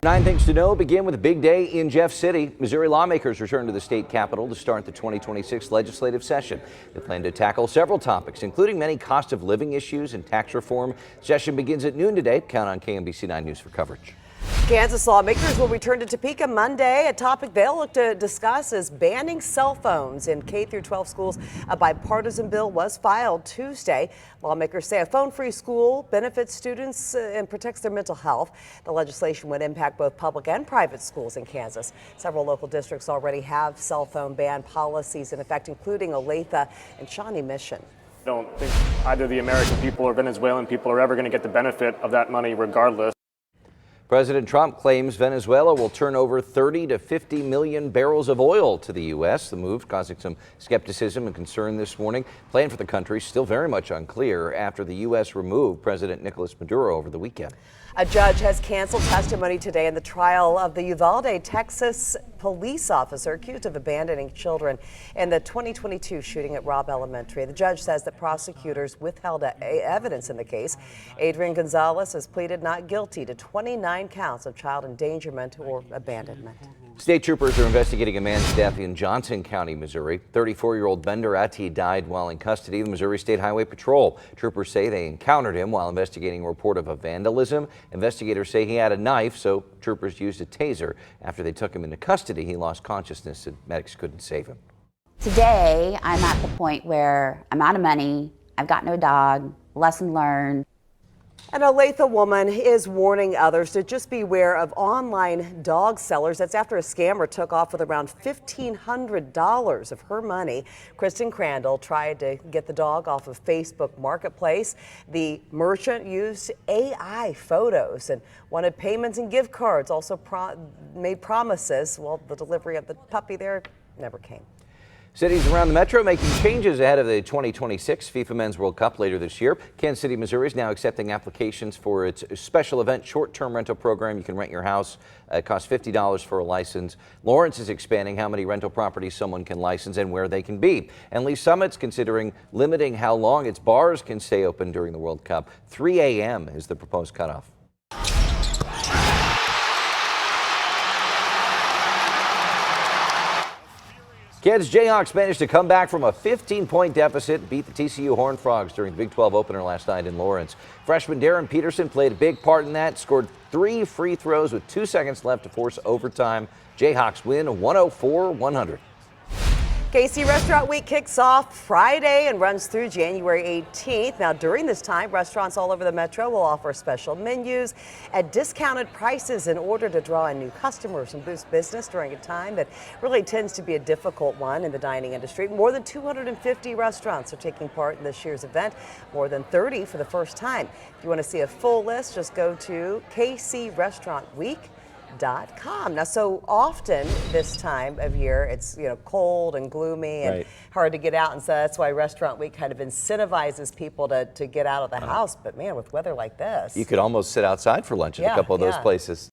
Nine things to know begin with a big day in Jeff City. Missouri lawmakers return to the state capitol to start the 2026 legislative session. They plan to tackle several topics, including many cost of living issues and tax reform. Session begins at noon today. Count on KMBC 9 News for coverage. Kansas lawmakers will return to Topeka Monday. A topic they'll look to discuss is banning cell phones in K-12 schools. A bipartisan bill was filed Tuesday. Lawmakers say a phone-free school benefits students and protects their mental health. The legislation would impact both public and private schools in Kansas. Several local districts already have cell phone ban policies in effect, including Olathe and Shawnee Mission. I don't think either the American people or Venezuelan people are ever going to get the benefit of that money regardless. President Trump claims Venezuela will turn over 30 to 50 million barrels of oil to the U.S. The move causing some skepticism and concern this morning. Plan for the country still very much unclear after the U.S. removed President Nicolas Maduro over the weekend. A judge has canceled testimony today in the trial of the Uvalde, Texas police officer accused of abandoning children in the 2022 shooting at Robb Elementary. The judge says that prosecutors withheld evidence in the case. Adrian Gonzalez has pleaded not guilty to 29 counts of child endangerment or abandonment. State troopers are investigating a man's death in Johnson County, Missouri. 34-year-old Bender Ati died while in custody of the Missouri State Highway Patrol. Troopers say they encountered him while investigating a report of vandalism. Investigators say he had a knife, so troopers used a taser. After they took him into custody, he lost consciousness and medics couldn't save him. Today, I'm at the point where I'm out of money, I've got no dog, lesson learned. An Olathe woman is warning others to just beware of online dog sellers. That's after a scammer took off with around $1,500 of her money. Kristen Crandall tried to get the dog off of Facebook Marketplace. The merchant used AI photos and wanted payments and gift cards, also made promises. Well, the delivery of the puppy there never came. Cities around the metro making changes ahead of the 2026 FIFA Men's World Cup later this year. Kansas City, Missouri is now accepting applications for its special event short-term rental program. You can rent your house. It costs $50 for a license. Lawrence is expanding how many rental properties someone can license and where they can be. And Lee Summit's considering limiting how long its bars can stay open during the World Cup. 3 a.m. is the proposed cutoff. Kansas Jayhawks managed to come back from a 15-point deficit and beat the TCU Horned Frogs during the Big 12 opener last night in Lawrence. Freshman Darren Peterson played a big part in that, scored 3 free throws with 2 seconds left to force overtime. Jayhawks win 104-100. KC Restaurant Week kicks off Friday and runs through January 18th. Now, during this time, restaurants all over the metro will offer special menus at discounted prices in order to draw in new customers and boost business during a time that really tends to be a difficult one in the dining industry. More than 250 restaurants are taking part in this year's event, more than 30 for the first time. If you want to see a full list, just go to KCRestaurantWeek.com. Now, so often this time of year, it's cold and gloomy and hard to get out, and so that's why Restaurant Week kind of incentivizes people to get out of the house. But man, with weather like this, You could almost sit outside for lunch at a couple of those places.